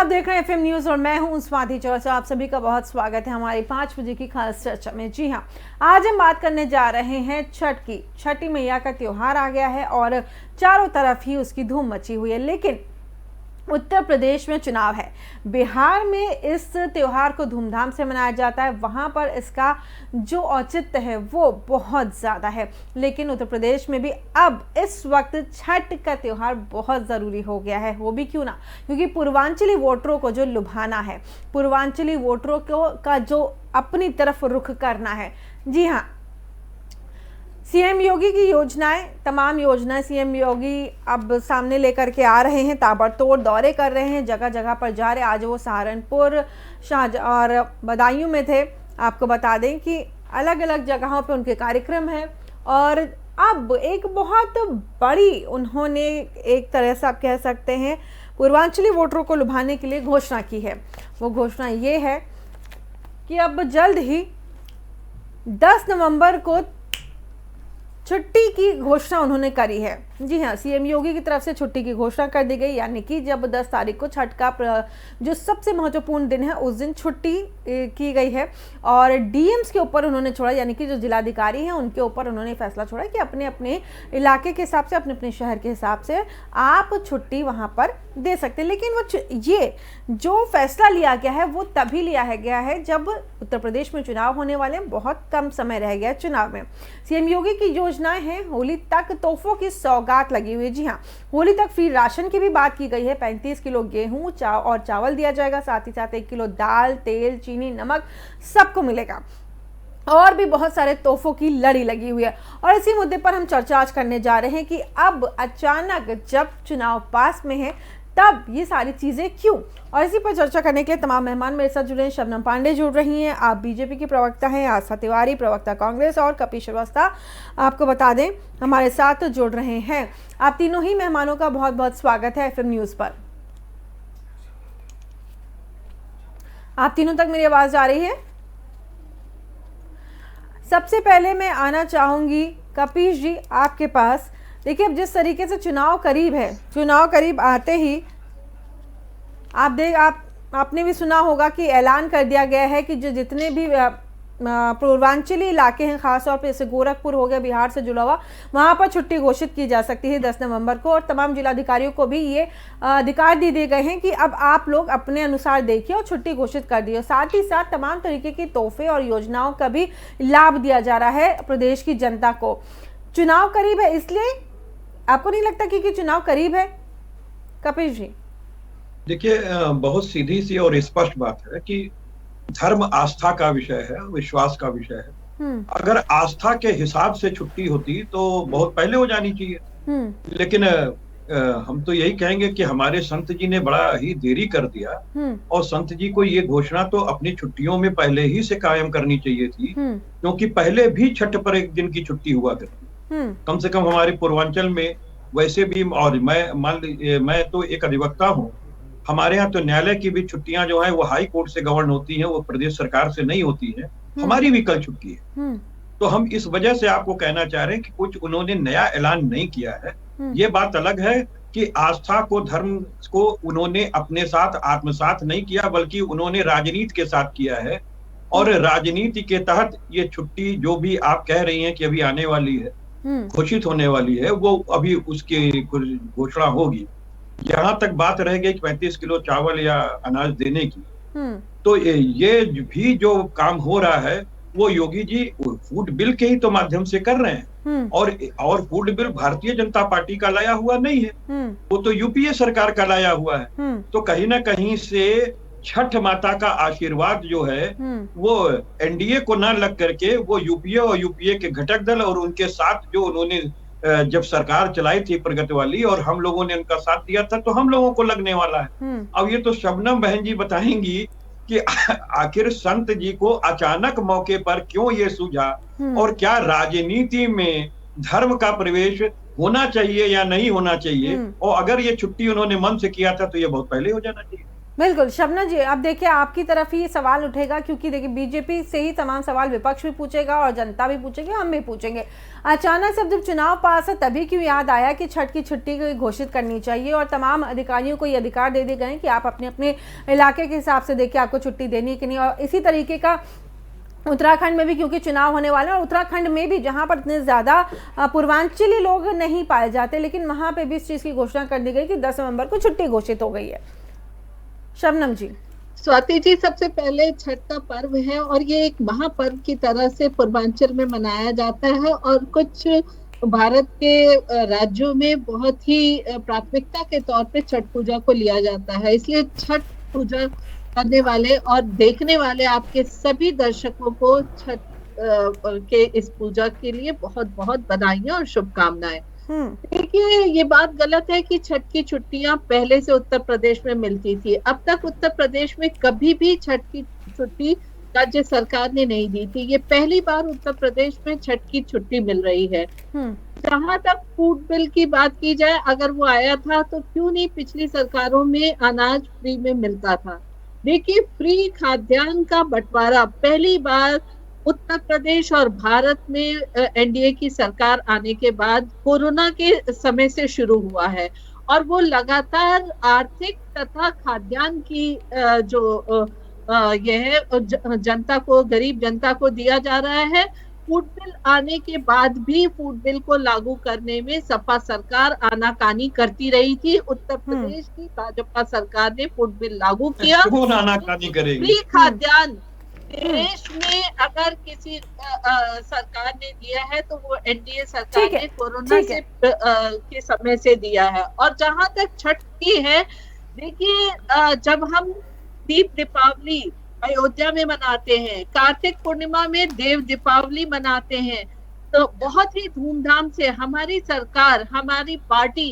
आप देख रहे हैं एफएम न्यूज और मैं हूं स्वाति चौरसिया। आप सभी का बहुत स्वागत है हमारी 5 बजे की खास चर्चा में। जी हां, आज हम बात करने जा रहे हैं छठ की। छठी मैया का त्योहार आ गया है और चारों तरफ ही उसकी धूम मची हुई है, लेकिन उत्तर प्रदेश में चुनाव है। बिहार में इस त्योहार को धूमधाम से मनाया जाता है, वहां पर इसका जो औचित्य है वो बहुत ज़्यादा है। लेकिन उत्तर प्रदेश में भी अब इस वक्त छठ का त्योहार बहुत ज़रूरी हो गया है। वो भी क्यों ना, क्योंकि पूर्वांचली वोटरों को जो लुभाना है, पूर्वांचली वोटरों को का जो अपनी तरफ रुख करना है। जी हाँ, सीएम योगी की योजनाएं, तमाम योजनाएं सीएम योगी अब सामने लेकर के आ रहे हैं। ताबड़तोड़ दौरे कर रहे हैं, जगह जगह पर जा रहे। आज वो सहारनपुर, शाहजहां और बदायूं में थे। आपको बता दें कि अलग अलग जगहों पे उनके कार्यक्रम हैं और अब एक बहुत बड़ी उन्होंने, एक तरह से आप कह सकते हैं, पूर्वांचली वोटरों को लुभाने के लिए घोषणा की है। वो घोषणा ये है कि अब जल्द ही 10 नवंबर को छुट्टी की घोषणा उन्होंने करी है। जी हाँ, सीएम योगी की तरफ से छुट्टी की घोषणा कर दी गई, यानी कि जब 10 तारीख को छठ का जो सबसे महत्वपूर्ण दिन है उस दिन छुट्टी की गई है। और डीएम्स के ऊपर उन्होंने छोड़ा, यानी कि जो जिलाधिकारी हैं उनके ऊपर उन्होंने फैसला छोड़ा कि अपने अपने इलाके के हिसाब से, अपने अपने शहर के हिसाब से आप छुट्टी वहाँ पर दे सकते हैं। लेकिन वो ये जो फैसला लिया गया है वो तभी लिया गया है जब उत्तर प्रदेश में चुनाव होने वाले हैं। बहुत कम समय रह गया चुनाव में। सीएम योगी की योजनाएं हैं, होली तक तोहफों की सौगात लगी हुई है। जी हाँ, होली तक फ्री राशन की भी बात की गई है। 35 किलो गेहूं और चावल दिया जाएगा, साथ ही साथ 1 किलो दाल, तेल, चीनी, नमक सबको मिलेगा। और भी बहुत सारे तोहफों की लड़ी लगी हुई है। और इसी मुद्दे पर हम चर्चा आज करने जा रहे हैं कि अब अचानक जब चुनाव पास में है तब ये सारी चीजें क्यों। और इसी पर चर्चा करने के लिए तमाम मेहमान मेरे साथ जुड़े हैं। शबनम पांडे जुड़ रही हैं, आप बीजेपी की प्रवक्ता हैं, आस्था तिवारी प्रवक्ता कांग्रेस, और कपिल श्रीवास्तव आपको बता दें हमारे साथ जुड़ रहे हैं। आप तीनों ही मेहमानों का बहुत बहुत स्वागत है एफएम न्यूज पर। आप तीनों तक मेरी आवाज आ रही है? सबसे पहले मैं आना चाहूंगी कपिल जी आपके पास। देखिए, अब जिस तरीके से चुनाव करीब है, चुनाव करीब आते ही आपने भी सुना होगा कि ऐलान कर दिया गया है कि जो जितने भी पूर्वांचली इलाके हैं, खासतौर पे जैसे गोरखपुर हो गया, बिहार से जुड़ा हुआ, वहाँ पर छुट्टी घोषित की जा सकती है 10 नवंबर को। और तमाम जिलाधिकारियों को भी ये अधिकार दे दिए गए हैं कि अब आप लोग अपने अनुसार देखिए और छुट्टी घोषित कर दिए। साथ ही साथ तमाम तरीके की तोहफे और योजनाओं का भी लाभ दिया जा रहा है प्रदेश की जनता को। चुनाव करीब है, इसलिए आपको नहीं लगता कि चुनाव करीब है? कपिल जी देखिए, बहुत सीधी सी और स्पष्ट बात है कि धर्म आस्था का विषय है, विश्वास का विषय है। अगर आस्था के हिसाब से छुट्टी होती तो बहुत पहले हो जानी चाहिए। लेकिन हम तो यही कहेंगे कि हमारे संत जी ने बड़ा ही देरी कर दिया। और संत जी को ये घोषणा तो अपनी छुट्टियों में पहले ही से कायम करनी चाहिए थी, क्योंकि पहले भी छठ पर 1 दिन की छुट्टी हुआ करती। कम से कम हमारे पूर्वांचल में वैसे भी, और मैं तो एक अधिवक्ता हूँ, हमारे यहाँ तो न्यायालय की भी छुट्टियां जो है वो हाई कोर्ट से गवर्न होती हैं, वो प्रदेश सरकार से नहीं होती है। हमारी भी कल छुट्टी है। तो हम इस वजह से आपको कहना चाह रहे हैं कि कुछ उन्होंने नया ऐलान नहीं किया है। ये बात अलग है कि आस्था को, धर्म को उन्होंने अपने साथ आत्मसात नहीं किया, बल्कि उन्होंने राजनीति के साथ किया है। और राजनीति के तहत ये छुट्टी जो भी आप कह रही हैं कि अभी आने वाली है, घोषित होने वाली है, वो अभी उसकी घोषणा होगी। यहाँ तक बात रह गई 35 किलो चावल या अनाज देने की, तो ये भी जो काम हो रहा है वो योगी जी फूड बिल के ही तो माध्यम से कर रहे हैं। और food bill Bharatiya Janata party का लाया हुआ नहीं है, वो तो यूपीए सरकार का लाया हुआ है। तो कहीं ना कहीं से छठ माता का आशीर्वाद जो है वो एनडीए को ना लग करके वो यूपीए और यूपीए के घटक दल और उनके साथ जो उन्होंने जब सरकार चलाई थी प्रगति वाली, और हम लोगों ने उनका साथ दिया था, तो हम लोगों को लगने वाला है। अब ये तो शबनम बहन जी बताएंगी कि आखिर संत जी को अचानक मौके पर क्यों ये सूझा, और क्या राजनीति में धर्म का प्रवेश होना चाहिए या नहीं होना चाहिए। और अगर ये छुट्टी उन्होंने मन से किया था तो ये बहुत पहले हो जाना चाहिए। बिल्कुल शबनम जी, अब देखिए आपकी तरफ ही सवाल उठेगा, क्योंकि देखिए बीजेपी से ही तमाम सवाल विपक्ष भी पूछेगा और जनता भी पूछेगी, हम भी पूछेंगे। अचानक से जब चुनाव पास है तभी क्यों याद आया कि छठ की छुट्टी को घोषित करनी चाहिए और तमाम अधिकारियों को ये अधिकार दे दिए गए कि आप अपने अपने इलाके के हिसाब से देखिए आपको छुट्टी देनी है कि नहीं। और इसी तरीके का उत्तराखंड में भी, क्योंकि चुनाव होने वाले हैं और उत्तराखंड में भी जहां पर इतने ज़्यादा पूर्वांचली लोग नहीं पाए जाते, लेकिन वहां पे भी इस चीज़ की घोषणा कर दी गई कि 10 नवंबर को छुट्टी घोषित हो गई है। शबनम जी। स्वाति जी, सबसे पहले छठ का पर्व है और ये एक महापर्व की तरह से पूर्वांचल में मनाया जाता है और कुछ भारत के राज्यों में बहुत ही प्राथमिकता के तौर पे छठ पूजा को लिया जाता है। इसलिए छठ पूजा करने वाले और देखने वाले आपके सभी दर्शकों को छठ के इस पूजा के लिए बहुत बहुत बधाइयां और शुभकामनाएं। देखिए, ये बात गलत है कि छठ की छुट्टियां पहले से उत्तर प्रदेश में मिलती थी। अब तक उत्तर प्रदेश में कभी भी छठ की छुट्टी राज्य सरकार ने नहीं दी थी। ये पहली बार उत्तर प्रदेश में छठ की छुट्टी मिल रही है। जहां तक फूड बिल की बात की जाए, अगर वो आया था तो क्यों नहीं पिछली सरकारों में अनाज फ्री में मिलता था। देखिए, फ्री खाद्यान्न का बंटवारा पहली बार उत्तर प्रदेश और भारत में एनडीए की सरकार आने के बाद कोरोना के समय से शुरू हुआ है और वो लगातार आर्थिक तथा खाद्यान्न की जो यह जनता को, गरीब जनता को दिया जा रहा है। फूड बिल आने के बाद भी फूड बिल को लागू करने में सपा सरकार आनाकानी करती रही थी। उत्तर प्रदेश की भाजपा सरकार ने फूड बिल लागू किया। कौन आनाकानी करेगी? फ्री खाद्यान्न देश में अगर किसी सरकार ने दिया है तो वो एनडीए सरकार ने कोरोना से के समय से दिया है। और जहां तक छठ की है, देखिए, जब हम दीप दीपावली अयोध्या में मनाते हैं, कार्तिक पूर्णिमा में देव दीपावली मनाते हैं, तो बहुत ही धूमधाम से हमारी सरकार, हमारी पार्टी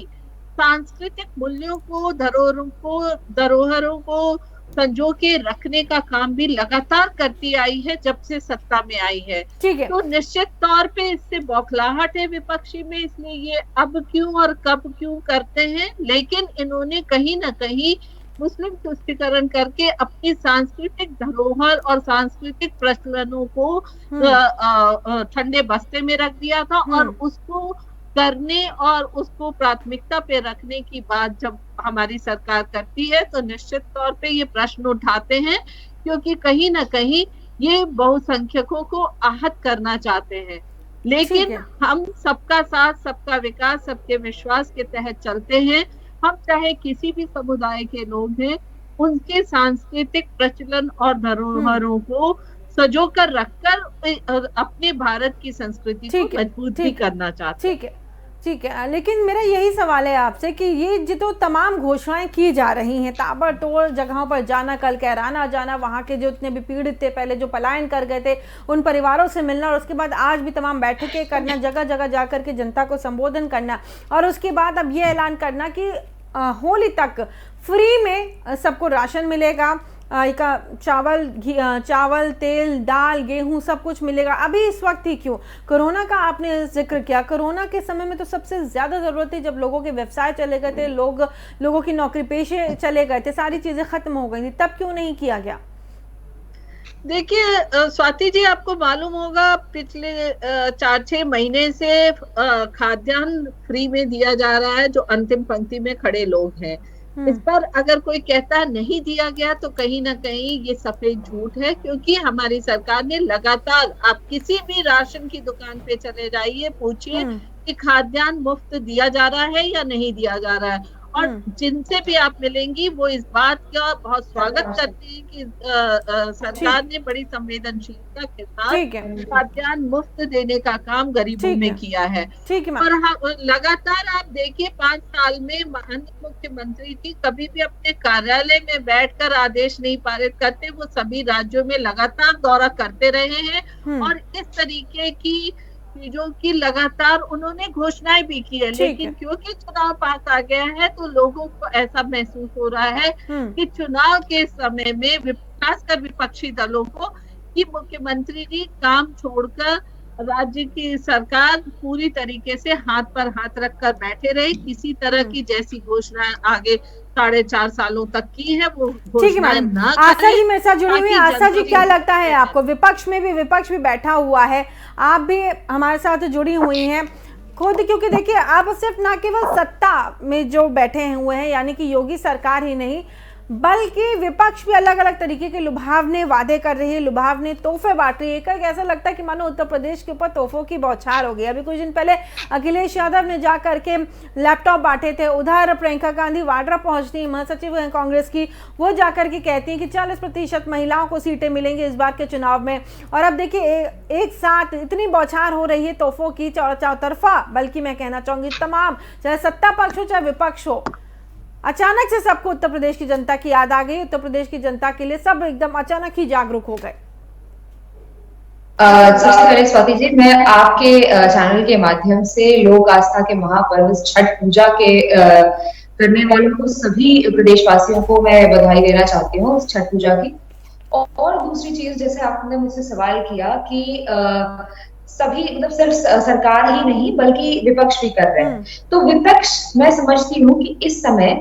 सांस्कृतिक मूल्यों को, धरोहरों को संजो के रखने का काम भी लगातार करती आई है जब से सत्ता में आई है। तो निश्चित तौर पे इससे बौखलाहट है विपक्षी में, इसलिए ये अब क्यों और कब क्यों करते हैं। लेकिन इन्होंने कहीं ना कहीं मुस्लिम तुष्टीकरण करके अपनी सांस्कृतिक धरोहर और सांस्कृतिक प्रचलनों को ठंडे बस्ते में रख दिया था और उसको करने और उसको प्राथमिकता पे रखने की बात जब हमारी सरकार करती है तो निश्चित तौर पे ये प्रश्न उठाते हैं, क्योंकि कहीं ना कहीं ये बहुसंख्यकों को आहत करना चाहते हैं। लेकिन हम सबका साथ, सबका विकास, सबके विश्वास के तहत चलते हैं। हम चाहे किसी भी समुदाय के लोग हैं, उनके सांस्कृतिक प्रचलन और धरोहरों को सजोकर रखकर अपने भारत की संस्कृति को मजबूत भी करना चाहते हैं। ठीक है, लेकिन मेरा यही सवाल है आपसे कि ये जो तमाम घोषणाएं की जा रही हैं, ताबड़तोड़ जगहों पर जाना, कल कैराना जाना, वहाँ के जो इतने भी पीड़ित थे, पहले जो पलायन कर गए थे, उन परिवारों से मिलना, और उसके बाद आज भी तमाम बैठकें करना, जगह जगह जा कर के जनता को संबोधन करना, और उसके बाद अब ये ऐलान करना कि होली तक फ्री में सबको राशन मिलेगा, चावल, तेल, दाल, गेहूं सब कुछ मिलेगा। अभी इस वक्त ही क्यों? कोरोना का आपने जिक्र किया, कोरोना के समय में तो सबसे ज्यादा जरूरत थी, जब लोगों के व्यवसाय चले गए थे, लोगों की नौकरी पेशे चले गए थे, सारी चीजें खत्म हो गई थी, तब क्यों नहीं किया गया? देखिए स्वाति जी, आपको मालूम होगा पिछले 4-6 महीने से खाद्यान्न फ्री में दिया जा रहा है जो अंतिम पंक्ति में खड़े लोग हैं। इस पर अगर कोई कहता नहीं दिया गया तो कहीं ना कहीं ये सफेद झूठ है, क्योंकि हमारी सरकार ने लगातार, आप किसी भी राशन की दुकान पे चले जाइए, पूछिए कि खाद्यान्न मुफ्त दिया जा रहा है या नहीं दिया जा रहा है, और जिनसे भी आप मिलेंगी वो इस बात का बहुत स्वागत करते हैं कि सरकार ने बड़ी संवेदनशीलता के साथ खाद्यान्न मुफ्त देने का काम गरीबों में किया है। और लगातार आप देखिए 5 साल में माननीय मुख्यमंत्री जी कभी भी अपने कार्यालय में बैठकर आदेश नहीं पारित करते, वो सभी राज्यों में लगातार दौरा करते रहे हैं और इस तरीके की चीजों की लगातार उन्होंने घोषणाएं भी की है। लेकिन क्योंकि चुनाव पास आ गया है तो लोगों को ऐसा महसूस हो रहा है कि चुनाव के समय में खासकर विपक्षी दलों को कि मुख्यमंत्री जी काम छोड़कर राज्य की सरकार पूरी तरीके से हाथ पर हाथ रखकर बैठे रहे, किसी तरह की जैसी घोषणा आगे 4.5 सालों तक की है वो ठीक है मैडम। ना आशा जी मेरे साथ जुड़ी हुई। आशा जी क्या लगता है आपको, विपक्ष भी बैठा हुआ है, आप भी हमारे साथ जुड़ी हुई हैं खुद, क्योंकि देखिए आप सिर्फ ना केवल सत्ता में जो बैठे हुए हैं यानी कि योगी सरकार ही नहीं बल्कि विपक्ष भी अलग अलग तरीके के लुभावने वादे कर रही है, लुभावने तोहफे बांट रही है। एक ऐसा लगता है कि मानो उत्तर प्रदेश के ऊपर तोहफों की बौछार हो गई। अभी कुछ दिन पहले अखिलेश यादव ने जा करके लैपटॉप बांटे थे, उधर प्रियंका गांधी वाड्रा पहुंचती हैं, महासचिव हैं कांग्रेस की, वो जाकर के कहती हैं कि 40% महिलाओं को सीटें मिलेंगी इस बार के चुनाव में। और अब देखिए एक साथ इतनी बौछार हो रही है तोहफों की चौतरफा, बल्कि मैं कहना चाहूंगी तमाम, चाहे सत्ता पक्ष हो चाहे विपक्ष हो, अचानक से सबको उत्तर प्रदेश की जनता की याद आ गई। उत्तर प्रदेश की जनता के लिए सब एकदम अचानक ही जागरूक हो गए। सबसे पहले स्वाति जी, मैं आपके चैनल के माध्यम से लोक आस्था के महापर्व छठ पूजा के करने वालों को, सभी प्रदेशवासियों को मैं बधाई देना चाहती हूँ उस छठ पूजा की। और दूसरी चीज, जैसे आपने मुझसे सवाल किया कि सभी मतलब सिर्फ सरकार ही नहीं बल्कि विपक्ष भी कर रहे हैं, तो विपक्ष मैं समझती हूँ कि इस समय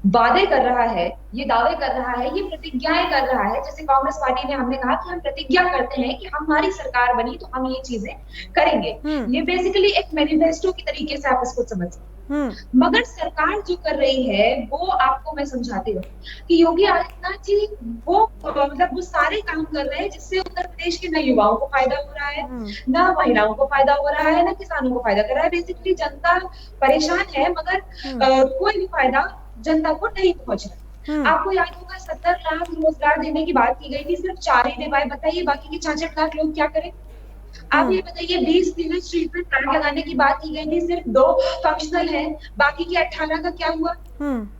वादे कर रहा है, ये दावे कर रहा है, ये प्रतिज्ञाएं कर रहा है। जैसे कांग्रेस पार्टी ने हमने कहा कि हम प्रतिज्ञा करते हैं कि हमारी सरकार बनी तो हम ये चीजें करेंगे। ये बेसिकली एक मैनिफेस्टो की तरीके से आप इसको समझ सकते हैं। मगर सरकार जो कर रही है वो आपको मैं समझाती हूँ कि योगी आदित्यनाथ जी वो मतलब वो सारे काम कर रहे हैं जिससे उत्तर प्रदेश के न युवाओं को फायदा हो रहा है, न महिलाओं को फायदा हो रहा है, न किसानों को फायदा कर रहा है। बेसिकली जनता परेशान है मगर कोई भी फायदा जनता को नहीं पहुंच रहा। आपको याद होगा 70 लाख रोजगार देने की बात की गई थी, सिर्फ 4 ही दे पाए। बताइए बाकी के 66 लाख लोग क्या करें? आप ये बताइए 20 दिन स्ट्रीट पे प्लांट लगाने की बात की गई थी, सिर्फ 2 फंक्शनल है, बाकी के 18 का क्या हुआ?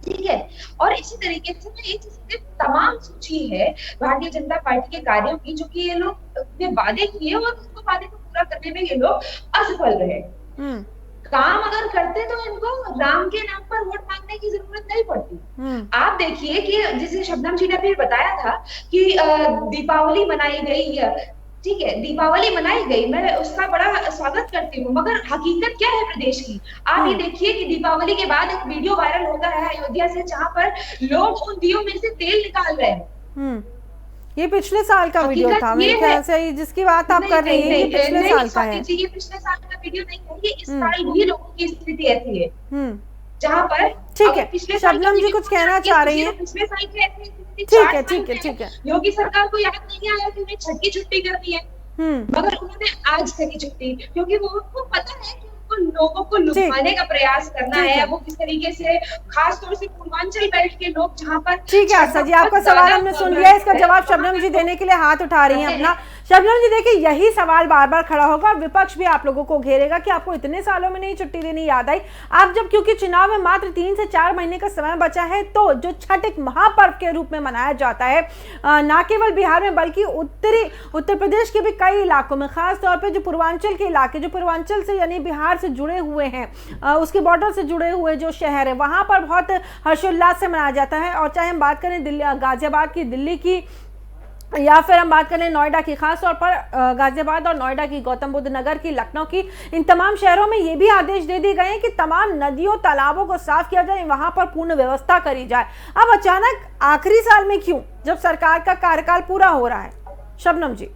ठीक है। और इसी तरीके से मैं ये चीज तमाम सूची है भारतीय जनता पार्टी के कार्यों की जो कि ये लोग अपने वादे किए और उसको वादे को पूरा करने में ये लोग असफल रहे। काम अगर करते तो इनको राम के नाम पर वोट मांगने की जरूरत नहीं पड़ती। आप देखिए कि जिसे शबनम जी ने भी बताया था कि दीपावली मनाई गई, ठीक है, दीपावली मनाई गई, मैं उसका बड़ा स्वागत करती हूँ, मगर हकीकत क्या है प्रदेश की? आप ये देखिए कि दीपावली के बाद एक वीडियो वायरल होता है अयोध्या से जहां पर लोग उन दियों में से तेल निकाल रहे हैं। ये पिछले साल का वीडियो था मेरे ख्याल से, जिसकी बात आप कर रही हैं, ये पिछले साल का है। ये पिछले साल का वीडियो नहीं है, ये इस साल भी लोगों की स्थिति ऐसी है जहाँ पर, ठीक है, शबनम जी कुछ कहना चाह रही हैं? पिछले साल की ऐसी स्थिति, ठीक है। योगी सरकार को याद नहीं आया कि उन्हें छठ की छुट्टी करनी है, मगर उन्होंने आज करी छुट्टी, क्योंकि वो उनको पता है कि उनको लोगों को लुभाने का प्रयास करना है। वो किस तरीके से, खास तौर से पूर्वांचल बेल्ट के लोग जहाँ पर, ठीक है आशा जी, आपका सवाल हमने सुन लिया, इसका जवाब शबनम जी देने के लिए हाथ उठा रही हैं अपना। शबनम जी देखिए, यही सवाल बार बार खड़ा होगा और विपक्ष भी आप लोगों को घेरेगा कि आपको इतने सालों में नहीं छुट्टी देनी याद आई। आप जब, क्योंकि चुनाव में मात्र 3 से 4 महीने का समय बचा है, तो जो छठ एक महापर्व के रूप में मनाया जाता है, ना केवल बिहार में बल्कि उत्तर प्रदेश के भी कई इलाकों में, खास तौर पर जो पूर्वांचल के इलाके, जो पूर्वांचल से यानी बिहार से जुड़े हुए हैं, उसके बॉर्डर से जुड़े हुए जो शहर है, वहां पर बहुत हर्षोल्लास से मनाया जाता है। और चाहे हम बात करें गाजियाबाद की, दिल्ली की, या फिर हम बात करें नोएडा की, खास तौर पर गाजियाबाद और नोएडा की, गौतम बुद्ध नगर की, लखनऊ की, इन तमाम शहरों में ये भी आदेश दे दिए गए हैं कि तमाम नदियों तालाबों को साफ किया जाए, वहां पर पूर्ण व्यवस्था करी जाए। अब अचानक आखिरी साल में क्यों, जब सरकार का कार्यकाल पूरा हो रहा है? शबनम जी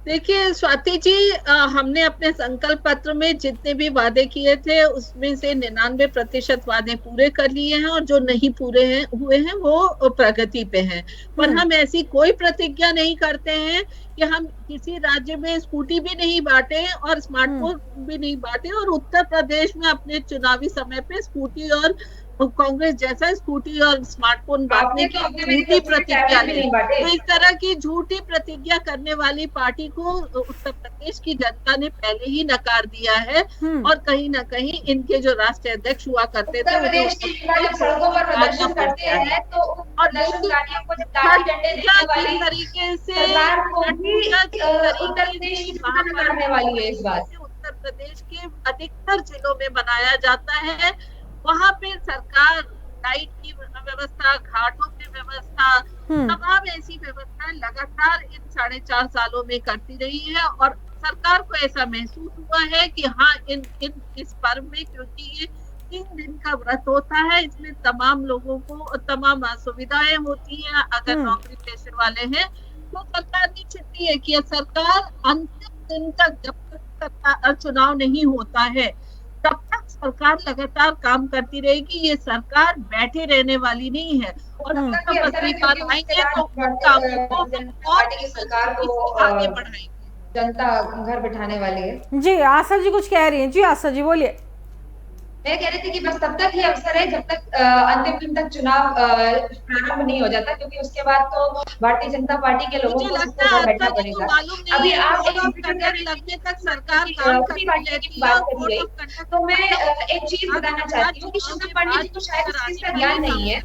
देखिए स्वाति जी, हमने अपने संकल्प पत्र में जितने भी वादे किए थे उसमें से 99% वादे पूरे कर लिए हैं और जो नहीं पूरे हुए हैं वो प्रगति पे हैं। पर हम ऐसी कोई प्रतिज्ञा नहीं करते हैं कि हम किसी राज्य में स्कूटी भी नहीं बांटे और स्मार्टफोन भी नहीं बांटे, और उत्तर प्रदेश में अपने चुनावी समय पे स्कूटी और कांग्रेस जैसा स्कूटी और स्मार्टफोन बांटने की झूठी प्रतिज्ञा ली। तो इस तरह की झूठी प्रतिज्ञा करने वाली पार्टी को उत्तर प्रदेश की जनता ने पहले ही नकार दिया है। और कहीं ना कहीं इनके जो राष्ट्रीय अध्यक्ष हुआ करते थे, तरीके से उत्तर प्रदेश के अधिकतर जिलों में बनाया जाता है। वहां पे सरकार लाइट की व्यवस्था, घाटों की व्यवस्था, तमाम ऐसी व्यवस्था लगातार इन 4.5 सालों में करती रही है। और सरकार को ऐसा महसूस हुआ है कि हाँ, इस पर्व में, क्योंकि ये 3 दिन का व्रत होता है। इसमें तमाम लोगों को तमाम सुविधाएं होती हैं। अगर नौकरी पेशे वाले हैं तो सरकार की छुट्टी है कि सरकार अंतिम दिन तक, जब तक चुनाव नहीं होता है तब तक सरकार लगातार काम करती रहेगी। ये सरकार बैठे रहने वाली नहीं है। और आएंगे तो कामों को और सरकार को आगे बढ़ाएंगे। जनता घर बिठाने वाली है। जी आशा जी कुछ कह रही हैं। जी आशा जी बोलिए। मैं कह रही थी कि बस तब तक ही अवसर है जब तक अंतिम दिन तक चुनाव प्रारंभ नहीं हो जाता, क्योंकि उसके बाद तो भारतीय जनता पार्टी के लोगों को सबको घर बैठना पड़ेगा। अभी आप लगने तक सरकार की बात करिए, तो मैं एक चीज बताना चाहती हूँ कि शोभा पांडे जी को शायद इस चीज का ज्ञान नहीं है।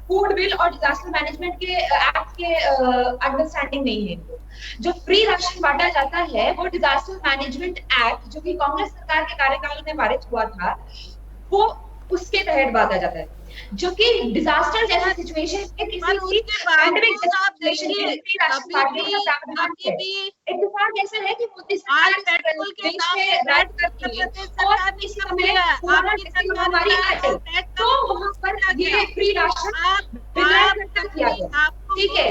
फूड बिल और डिजास्टर मैनेजमेंट के एक्ट के अंडरस्टैंडिंग नहीं है इनको। जो फ्री राशन बांटा जाता है वो डिजास्टर मैनेजमेंट एक्ट, जो कि कांग्रेस सरकार के कार्यकाल में पारित हुआ था, वो उसके तहत बांटा जाता है। जो कि डिजास्टर जैसा सिचुएशन है, किसी पैंडेमिक सिचुएशन में फ्री राशन बांटने का प्रावधान है। इत्तेफाक ऐसा है कि मोदी सरकार पेट्रोल के दाम में राज करती है और इस समय कोरोना जैसी महामारी आई तो वहां पर ये फ्री राशन वितरण किया गया। ठीक है,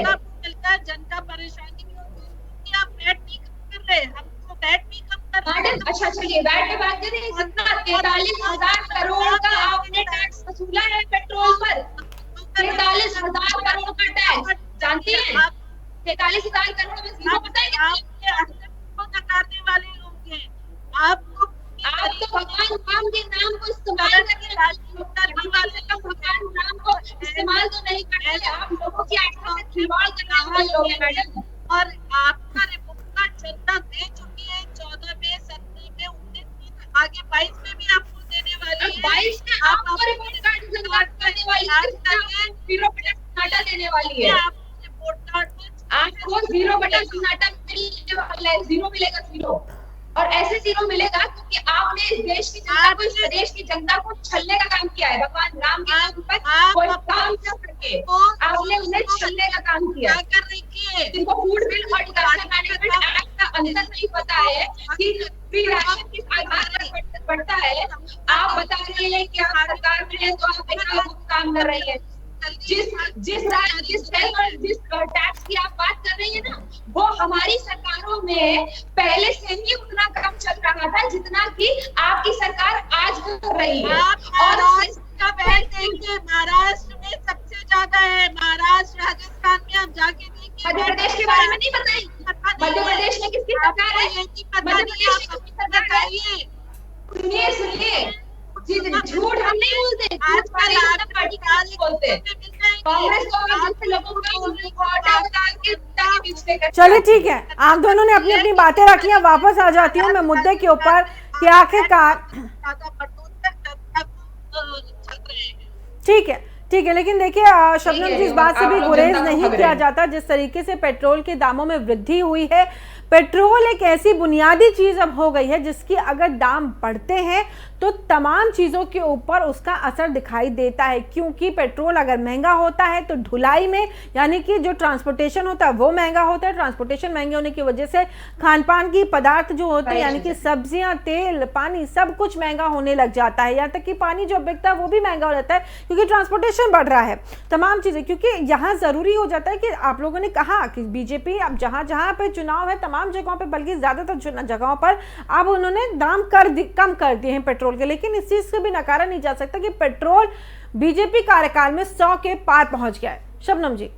जनता परेशानी में होती है। आप वैट नहीं कर रहे, हम तो वैट नहीं कम कर रहे। अच्छा चलिए वैट की बात करें। जितना 43,000 करोड़ का आपने टैक्स वसूला है पेट्रोल पर, 43,000 करोड़ का टैक्स, जानती हैं 43,000 करोड़ में जीरो बताएंगे आपको नकारने वाले लोग हैं। आप तो भगवान राम के नाम को इस्तेमाल करके राजनीति वाले का भगवान राम को इस्तेमाल तो नहीं करते। आप लोगों की आत्मा से खिलवाड़ करने वाले लोग हैं मैडम। और आपका रिपोर्ट जनता दे चुकी है 14 में, 17 में, 19 में, आगे 22 में भी आपको देने वाली है। 22 में आपको रिपोर्ट कार्ड करने वाली है, 0 बटन सन्नाटा देने वाली है। रिपोर्ट कार्ड आपको 0 बटन सन्नाटा मिलने वाला है, 0 मिलेगा 0। और ऐसे 0 मिलेगा क्योंकि आपने इस देश की जनता को, इस प्रदेश की जनता को छलने का काम किया है। भगवान राम के नाम पर कोई काम न करके आपने उन्हें छलने का काम किया। जिनको फूड बिल और डिजास्टर मैनेजमेंट एक्ट का अंतर नहीं पता है कि फ्री राशन किस आधार पर बढ़ता है, आप बता रहे हैं कि आप सरकार में है तो आप बेकार काम कर रही है। जिस टैक्स की आप बात कर रही है ना, वो हमारी सरकारों में पहले से ही उतना कम चल रहा था जितना कि आपकी सरकार आज कर रही है। और इसका देखिए महाराष्ट्र में सबसे ज्यादा है। महाराष्ट्र, राजस्थान में आप जाके देखिए। मध्य प्रदेश के बारे में नहीं बताई? मध्य प्रदेश में किसकी सरकार है? मध्य प्रदेश में किसकी सरकार है? सुनिए झूठ हम नहीं बोलते, आजकल पार्टी बोलते कांग्रेस को लोगों का। चलिए ठीक है, आप दोनों ने अपनी अपनी बातें रखी हैं। वापस आ जाती हूँ मैं मुद्दे के ऊपर कि आखिरकार ठीक है, लेकिन देखिए शबनम जी, इस बात से भी गुरेज नहीं किया जाता जिस तरीके से पेट्रोल के दामों में वृद्धि हुई है। पेट्रोल एक ऐसी बुनियादी चीज अब हो गई है जिसकी अगर दाम बढ़ते हैं तो तमाम चीजों के ऊपर उसका असर दिखाई देता है, क्योंकि पेट्रोल अगर महंगा होता है तो ढुलाई में, यानी कि जो ट्रांसपोर्टेशन होता है वो महंगा होता है। ट्रांसपोर्टेशन महंगे होने की वजह से खान पान की पदार्थ जो होते हैं, यानी कि सब्जियां, तेल, पानी, सब कुछ महंगा होने लग जाता है। यहाँ तक कि पानी जो बिकता है वो भी महंगा हो जाता है क्योंकि ट्रांसपोर्टेशन बढ़ रहा है, तमाम चीजें। क्योंकि यहाँ जरूरी हो जाता है कि आप लोगों ने कहा कि बीजेपी अब जहां जहां पे चुनाव है, तमाम जगहों पे, बल्कि ज्यादातर जगहों पर अब उन्होंने दाम कम कर दिए हैं पेट्रोल के। लेकिन इस चीज से भी नकारा नहीं जा सकता कि पेट्रोल बीजेपी कार्यकाल में 100 के पार पहुंच गया है। शबनम जी।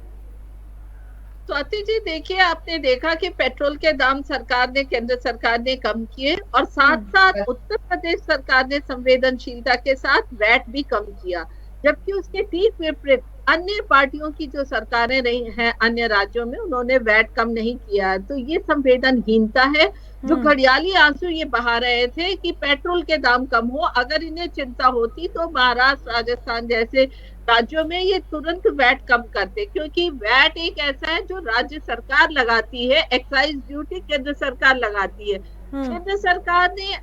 स्वाति जी, देखिए आपने देखा कि पेट्रोल के दाम सरकार ने, केंद्र सरकार ने कम किए और साथ साथ उत्तर प्रदेश सरकार ने संवेदनशीलता के साथ वैट भी कम किया, जबकि उसके ठीक विपरीत अन्य पार्टियों की जो सरकारें रही हैं अन्य राज्यों में, उन्होंने वैट कम नहीं किया। तो ये संवेदनहीनता है। जो घड़ियाली आंसू ये बहा रहे थे कि पेट्रोल के दाम कम हो, अगर इन्हें चिंता होती तो महाराष्ट्र, राजस्थान जैसे राज्यों में ये तुरंत वैट कम करते, क्योंकि वैट एक ऐसा है जो राज्य सरकार लगाती है, एक्साइज ड्यूटी केंद्र सरकार लगाती है। केंद्र सरकार ने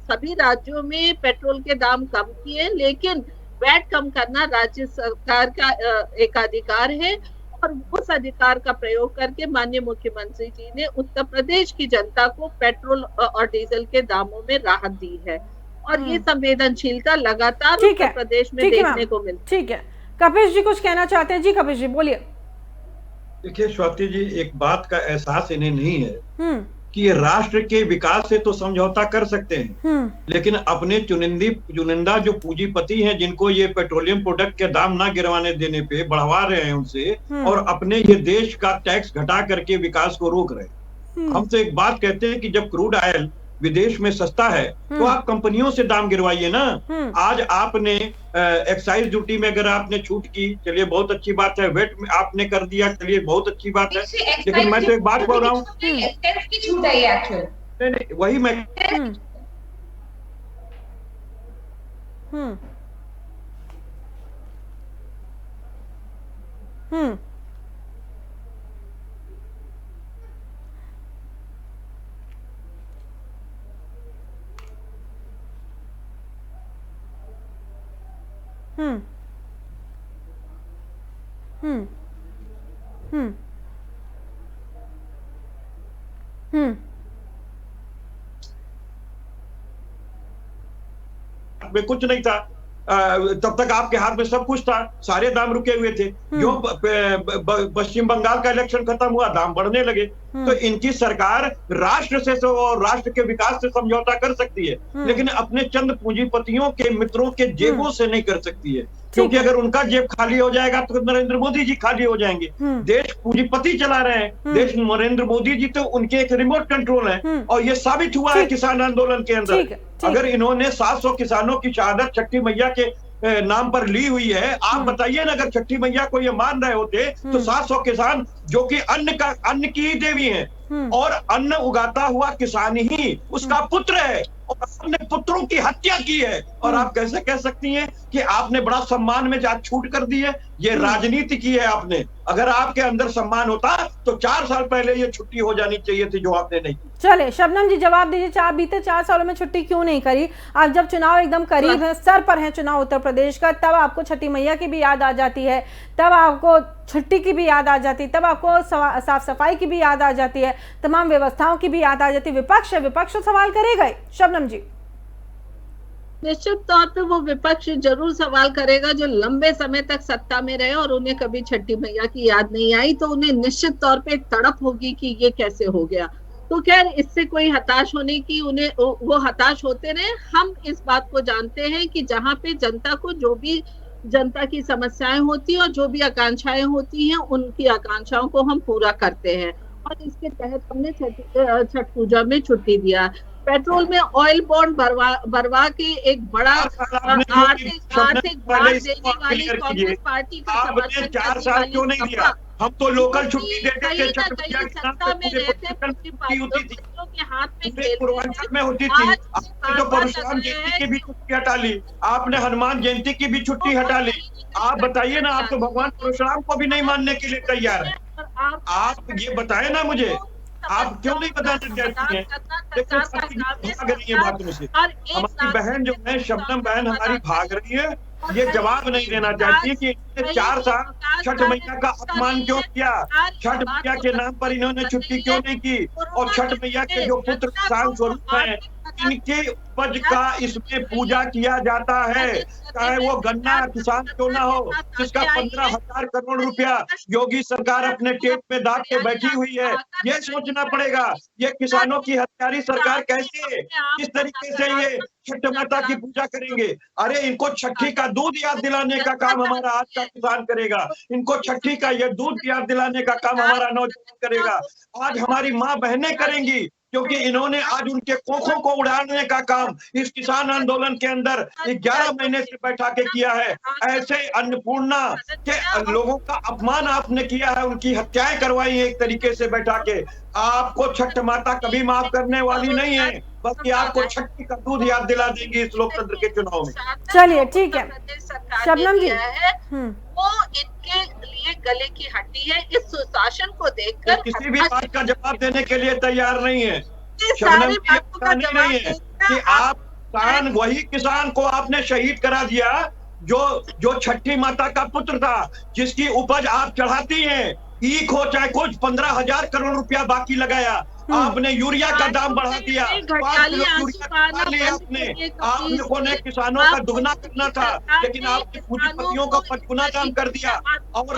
सभी राज्यों में पेट्रोल के दाम कम किए, लेकिन वैट कम करना राज्य सरकार का एक अधिकार है और उस अधिकार का प्रयोग करके माननीय मुख्यमंत्री जी ने उत्तर प्रदेश की जनता को पेट्रोल और डीजल के दामों में राहत दी है। और ये संवेदनशीलता लगातार उत्तर प्रदेश में देखने को मिलती है। ठीक है, कपिश जी कुछ कहना चाहते हैं? जी कपिश जी बोलिए। देखिए स्वाति जी, एक बात का एहसास इन्हें नहीं है कि ये राष्ट्र के विकास से तो समझौता कर सकते हैं, लेकिन अपने चुनिंदा जो पूंजीपति हैं, जिनको ये पेट्रोलियम प्रोडक्ट के दाम ना गिरवाने देने पे बढ़वा रहे हैं उनसे, और अपने ये देश का टैक्स घटा करके विकास को रोक रहे हैं। हम तो एक बात कहते हैं कि जब क्रूड ऑयल विदेश में सस्ता है तो आप कंपनियों से दाम गिरवाइए ना। आज आपने एक्साइज ड्यूटी में अगर आपने छूट की, चलिए बहुत अच्छी बात है, वेट में आपने कर दिया, चलिए बहुत अच्छी बात है, लेकिन मैं तो एक बात बोल रहा हूँ, वही मैं में कुछ नहीं था, तब तक आपके हाथ में सब कुछ था, सारे दाम रुके हुए थे। जो पश्चिम बंगाल का इलेक्शन खत्म हुआ, दाम बढ़ने लगे। तो इनकी सरकार राष्ट्र से और राष्ट्र के विकास से समझौता कर सकती है, लेकिन अपने चंद पूंजीपतियों के मित्रों के जेबों से नहीं कर सकती है, क्योंकि अगर उनका जेब खाली हो जाएगा तो नरेंद्र मोदी जी खाली हो जाएंगे। देश पूंजीपति चला रहे हैं, देश नरेंद्र मोदी जी तो उनके एक रिमोट कंट्रोल है, और ये साबित हुआ है किसान आंदोलन के अंदर। अगर इन्होंने 700 किसानों की शहादत छठी मैया के नाम पर ली हुई है, आप बताइए ना, अगर छठी मैया को ये मान रहे होते तो 700 किसान जो कि अन्न की ही देवी हैं, और अन्न उगाता हुआ किसान ही उसका पुत्र है, और आपने पुत्रों की हत्या की है, और आप कैसे कह सकती हैं कि आपने बड़ा सम्मान में जा छूट कर दी है? ये राजनीति की है आपने। अगर आपके अंदर सम्मान होता तो 4 साल पहले ये छुट्टी हो जानी चाहिए थी, जो आपने नहीं की। चले शबनम जी जवाब दीजिए, बीते 4 सालों में छुट्टी क्यों नहीं करी? आज जब चुनाव एकदम करीब है, सर पर है चुनाव उत्तर प्रदेश का, तब आपको छठी मैया की भी याद आ जाती है, तब आपको छुट्टी की भी याद आ जाती है, तब आपको साफ सफाई की भी याद आ जाती है, तमाम व्यवस्थाओं की भी याद आ जाती है। विपक्ष है, विपक्ष तो सवाल करेगा ही। शबनम जी निश्चित तौर पे वो विपक्ष जरूर सवाल करेगा, जो लंबे समय तक सत्ता में रहे और उन्हें कभी छठी मैया की याद नहीं आई, तो उन्हें निश्चित तौर पे तड़प होगी कि ये कैसे हो गया। तो खैर इससे कोई हताश होने की, उन्हें वो हताश होते रहे। हम इस बात को जानते हैं कि जहाँ पे जनता को जो भी जनता की समस्याएं होती है और जो भी आकांक्षाएं होती हैं, उनकी आकांक्षाओं को हम पूरा करते हैं, और इसके तहत हमने छठ पूजा में छुट्टी दिया। पेट्रोल में ऑयल बॉन्ड भरवा के एक बड़ा आर्थिक भार देने वाली कांग्रेस पार्टी का समर्थन 4 साल क्यों नहीं दिया? हम तो लोकल छुट्टी देते थे, सत्ता में रहते के हाथ में पूर्वांचल में होती थी। आपने तो परशुराम जयंती की भी छुट्टी हटा ली, आपने हनुमान जयंती की भी छुट्टी हटा ली। आप बताइए ना, आप तो भगवान परशुराम को भी नहीं मानने के लिए तैयार है। आप ये बताए ना मुझे, आप क्यों नहीं बताना चाहती हैं? देखो भाग रही है बातों से, हमारी बहन जो है शबनम बहन हमारी भाग रही है, ये जवाब नहीं देना चाहती है कि 4 साल छठ मैया का अपमान क्यों किया, छठ मैया के नाम पर इन्होंने छुट्टी क्यों नहीं की, और छठ मैया के जो पुत्र किसान स्वरूप हैं, इनके उपज का इसमें पूजा किया जाता है, चाहे वो गन्ना किसान क्यों ना हो, जिसका 15,000 करोड़ रुपया योगी सरकार अपने टेप में दाग के बैठी हुई है। ये सोचना पड़ेगा, ये किसानों की हत्यारी सरकार कैसे, किस तरीके से ये छठ माता की पूजा करेंगे। अरे इनको छठी का दूध याद दिलाने का काम हमारा आज का किसान करेगा, इनको छठी का ये दूध याद दिलाने का काम हमारा नौजवान करेगा, आज हमारी माँ बहनें करेंगी, क्योंकि इन्होंने आज उनके कोखों को उड़ाने का काम इस किसान आंदोलन के अंदर 11 महीने से बैठा के किया है। ऐसे अन्नपूर्णा के लोगों का अपमान आपने किया है, उनकी हत्याएं करवाई है एक तरीके से बैठा के। आपको छठ माता कभी माफ करने वाली नहीं है, बल्कि आपको छठी का दूध याद दिला देंगी इस लोकतंत्र के चुनाव में। चलिए ठीक है शबनम जी, वो इनके लिए गले की हड्डी है। इस सुशासन को देखकर तो किसी भी बात का जवाब देने के लिए तैयार नहीं है। शबनम की परेशानी नहीं है कि आप किसान, वही किसान को आपने शहीद करा दिया जो छठी माता का पुत्र था, जिसकी उपज आप चढ़ाती हैं, ईख हो चाहे कुछ 15,000 करोड़ रुपया बाकी लगाया, आपने यूरिया का दाम बढ़ा दिया, 5 किलो यूरिया बढ़ा लिया आपने। आप लोगों ने किसानों का दुगना करना था, लेकिन आपने पूंजीपतियों का 5 गुना दाम कर दिया। और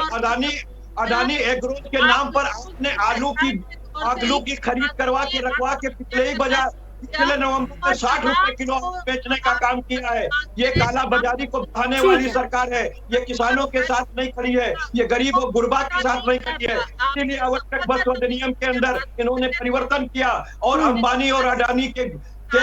अडानी एग्रोज के नाम पर आपने आलू की खरीद करवा के रखवा के पिछले नवंबर में 60 रुपए किलो बेचने का काम किया है। ये काला बाजारी को बढ़ाने वाली सरकार है। ये किसानों के साथ नहीं खड़ी है, ये गरीब और गुरबा के साथ नहीं खड़ी है। इसीलिए आवश्यक वस्तु अधिनियम के अंदर इन्होंने परिवर्तन किया और अंबानी और अडानी के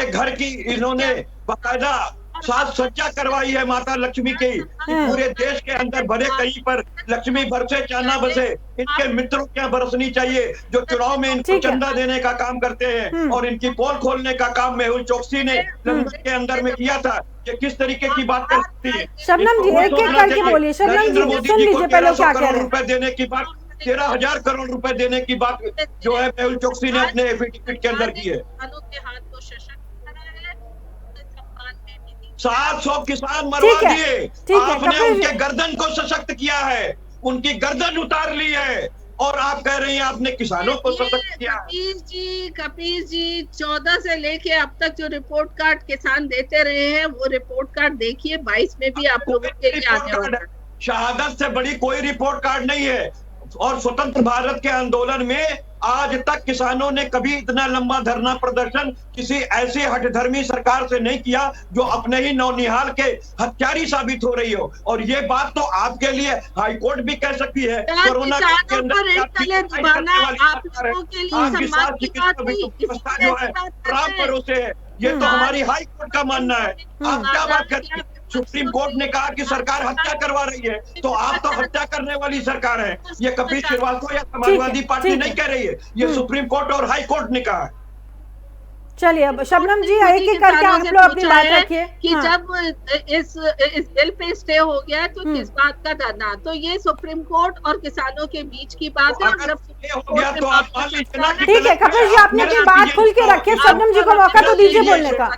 घर की इन्होंने बाकायदा साज सज्जा करवाई है माता लक्ष्मी की। पूरे देश के अंदर भले कहीं पर लक्ष्मी बरसे चाना बसे, इनके मित्रों क्या बरसनी चाहिए जो चुनाव में इनको चंदा देने का काम करते हैं। और इनकी पोल खोलने का काम मेहुल चोकसी ने लंदन के अंदर में किया था। ये किस तरीके की बात कर सकती है? शबनम जी एक एक करके बोलिए। शबनम जी सुन लीजिए पहले क्या कह रहे हैं। रुपए देने की बात, 13,000 करोड़ रुपए देने की बात जो है मेहुल चोकसी ने अपने एफिडेविट के अंदर की है। 700 किसान मरवा दिए आपने, उनके गर्दन को सशक्त किया है, उनकी गर्दन उतार ली है। और आप कह रही हैं आपने किसानों को सशक्त किया। कपीर जी 14 से लेके अब तक जो रिपोर्ट कार्ड किसान देते रहे हैं, वो रिपोर्ट कार्ड देखिए 22 में भी आप लोगों के लिए आने वाला है। शहादत से बड़ी कोई रिपोर्ट कार्ड नहीं है। और स्वतंत्र भारत के आंदोलन में आज तक किसानों ने कभी इतना लंबा धरना प्रदर्शन किसी ऐसी हठधर्मी सरकार से नहीं किया जो अपने ही नौनिहाल के हत्यारी साबित हो रही हो। और ये बात तो आपके लिए हाईकोर्ट भी कह सकती है। कोरोना के अंदर जो है राम भरोसे है, ये तो हमारी हाईकोर्ट का मानना है। आप क्या बात करते हैं? सुप्रीम कोर्ट ने कहा कि सरकार हत्या करवा रही है, तो आप तो हत्या करने वाली सरकार है। ये कपिल श्रीवास्तव या समाजवादी पार्टी नहीं कह रही है, ये सुप्रीम कोर्ट और हाई कोर्ट ने कहा है। चलिए अब शबनम जी एक एक करके आप लोग अपनी बात रखिए कि जब इस बिल पे स्टे हो गया तो किस बात का धरना, तो ये सुप्रीम कोर्ट और किसानों के बीच की बात है। ठीक है कपिल जी आपने अपनी बात खुल के रखिए, शबनम जी को मौका तो दीजिए बोलने का।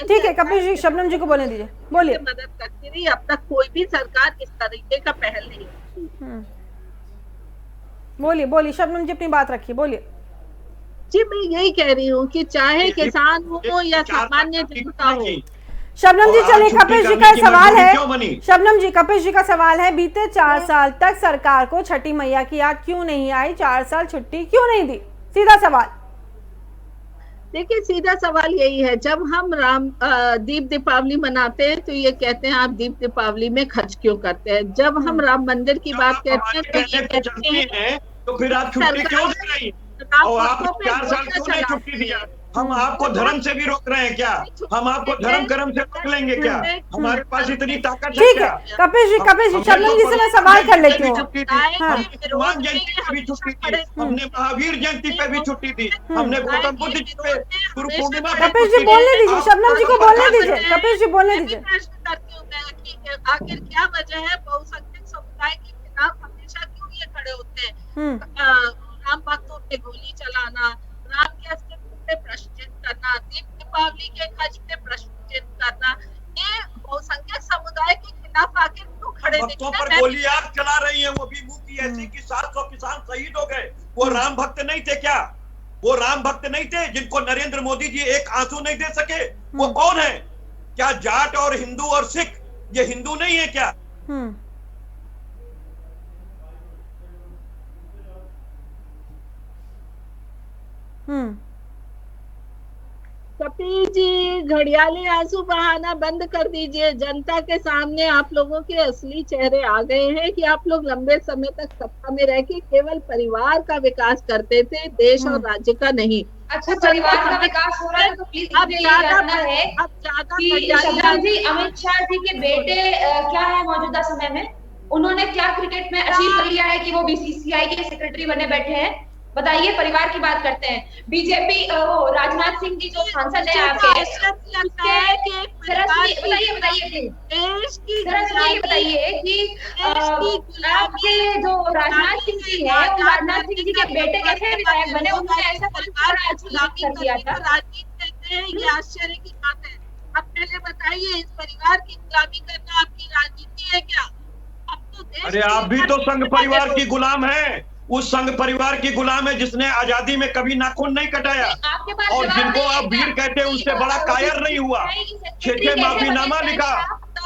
ठीक है कपिल जी शबनम जी को बोलने दीजिए, बोलिए। मदद करती रही, अब तक कोई भी सरकार इस तरीके का पहल नहीं की। बोलिए शबनम जी अपनी बात रखिए, बोलिए। जी मैं यही कह रही हूँ कि चाहे किसान हो या सामान्य जनता हो। शबनम जी चलिए कपिल जी का सवाल है, शबनम जी कपिल जी का सवाल है, बीते 4 साल तक सरकार को छठी मैया की याद क्यों नहीं आई? 4 साल छुट्टी क्यों नहीं दी? सीधा सवाल। देखिए सीधा सवाल यही है, जब हम दीप दीपावली मनाते हैं तो ये कहते हैं आप दीप दीपावली में खर्च क्यों करते हैं। जब हम राम मंदिर की बात करते हैं तो ये कहते हैं तो फिर आप छुट्टी क्यों दे रही हैं? और आप 4 साल क्यों नहीं छुट्टी दिया? हम आपको धर्म से भी रोक रहे हैं क्या? हम आपको धर्म कर्म से रोक लेंगे क्या? हमारे पास इतनी ताकत है क्या? कपिल जी शबनम जी से मैं सवाल कर लेती हूँ। हनुमान जयंती पे भी छुट्टी दी, हमने महावीर जयंती पे भी छुट्टी दी, हमने गौतम बुद्ध जी पे गुरु पूर्णिमा। कपिल जी बोलने दीजिए, शबनम जी को बोलने दीजिए, कपिल जी बोलने दीजिए। आखिर क्या वजह है बहुसंख्यक समुदाय के खिलाफ हमेशा क्यों ये खड़े होते हैं? राम भक्तों पे गोली चलाना, राम के अस्तित्व पे प्रश्न चिन्ह करना, दीप दीपावली के खर्च पे प्रश्न चिन्ह करना, ये बहुसंख्यक समुदाय के खिलाफ आखिर क्यों खड़े दिखते हैं? पर गोली आप चला रही हैं, वो भी मुंह की ऐसी कि 700 किसान शहीद हो गए। वो राम भक्त नहीं थे क्या? वो राम भक्त नहीं थे जिनको नरेंद्र मोदी जी एक आंसू नहीं दे सके? वो कौन है? क्या जाट और हिंदू और सिख ये हिंदू नहीं है क्या? कपिल जी घड़ियाली आंसू बहाना बंद कर दीजिए। जनता के सामने आप लोगों के असली चेहरे आ गए हैं कि आप लोग लंबे समय तक सत्ता में रह के केवल परिवार का विकास करते थे, देश और राज्य का नहीं। अच्छा परिवार का विकास हो रहा है तो प्लीज अब जानना है कि शबनम जी अमित शाह जी के बेटे क्या है मौजूदा समय में? उन्होंने क्या क्रिकेट में अचीव कर लिया है कि वो बीसीसीआई के सेक्रेटरी बने बैठे हैं? बताइए, परिवार की बात करते हैं। बीजेपी राजनाथ सिंह जी जो सांसद है आपके, बताइए कि आपके जो राजनाथ सिंह जी है, राजनाथ सिंह जी के बेटे कैसे विधायक बने? उन्होंने ऐसा कर दिया था। राजनीति करते हैं, ये आश्चर्य की बात है। अब पहले बताइए, इस परिवार की गुलामी करना आपकी राजनीति है क्या? अब तो अरे आप भी तो संघ परिवार की गुलाम हैं। उस संघ परिवार की गुलाम है जिसने आजादी में कभी नाखून नहीं कटाया, और जिनको आप वीर कहते हैं उससे बड़ा कायर नहीं हुआ। 6 माफीनामा लिखा,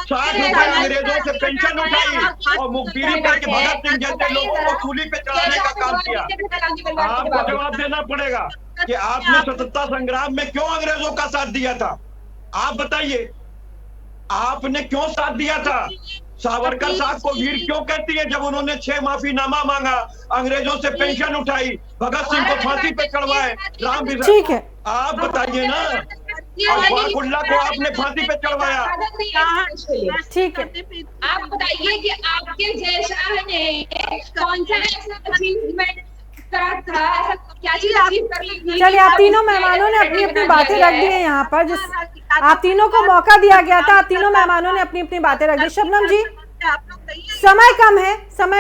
60 रुपए अंग्रेजों से पेंशन उठाई और मुखबिरी करके भगत सिंह जैसे लोगों को सूली पे चढ़ाने का काम किया। आपको जवाब देना पड़ेगा कि आपने स्वतंत्रता संग्राम में क्यों अंग्रेजों का साथ दिया था। आप बताइए, आपने क्यों साथ दिया था? सावरकर साहब को वीर क्यों कहती है जब उन्होंने 6 माफीनामा मांगा, अंग्रेजों से पेंशन उठाई, भगत सिंह को फांसी पे चढ़वाए, राम बिहार। ठीक है, आप बताइए ना, अशफाकुल्लाह को आपने फांसी पे चढ़वाया। ठीक है, आप बताइए कि आपके जैसा ने कौन सा ऐसा अचीवमेंट करा था, ऐसा क्या चीज अचीव कर ली थी? चलिए, आप तीनों मेहमानों ने अपनी अपनी बातें रख दी है यहाँ पर, जिस आप तीनों को मौका दिया गया था, आप तीनों मेहमानों ने अपनी अपनी बातें रख दी। शबनम जी, समय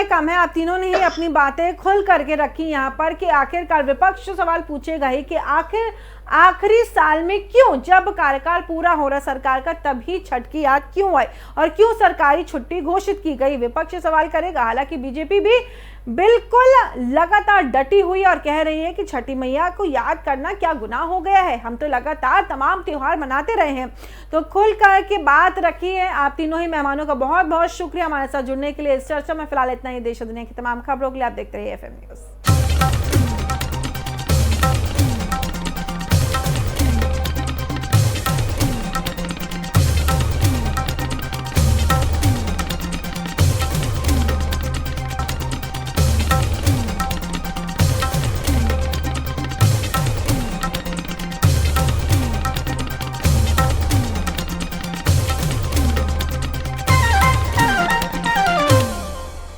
कम है, आप तीनों ने ही अपनी बातें खुल करके रखी यहाँ पर कि आखिरकार विपक्ष सवाल पूछेगा ही कि आखिर आखिरी साल में क्यों, जब कार्यकाल पूरा हो रहा सरकार का, तभी छठ की याद क्यों आई और क्यों सरकारी छुट्टी घोषित की गई। विपक्ष सवाल करेगा। हालांकि बीजेपी भी बिल्कुल लगातार डटी हुई और कह रही है कि छठी मैया को याद करना क्या गुनाह हो गया है, हम तो लगातार तमाम त्योहार मनाते रहे हैं। तो खुल करके बात रखी है। आप तीनों ही मेहमानों का बहुत बहुत शुक्रिया हमारे साथ जुड़ने के लिए इस चर्चा में। फिलहाल इतना ही। देश और दुनिया की तमाम खबरों के लिए आप देखते रहिए FM न्यूज़।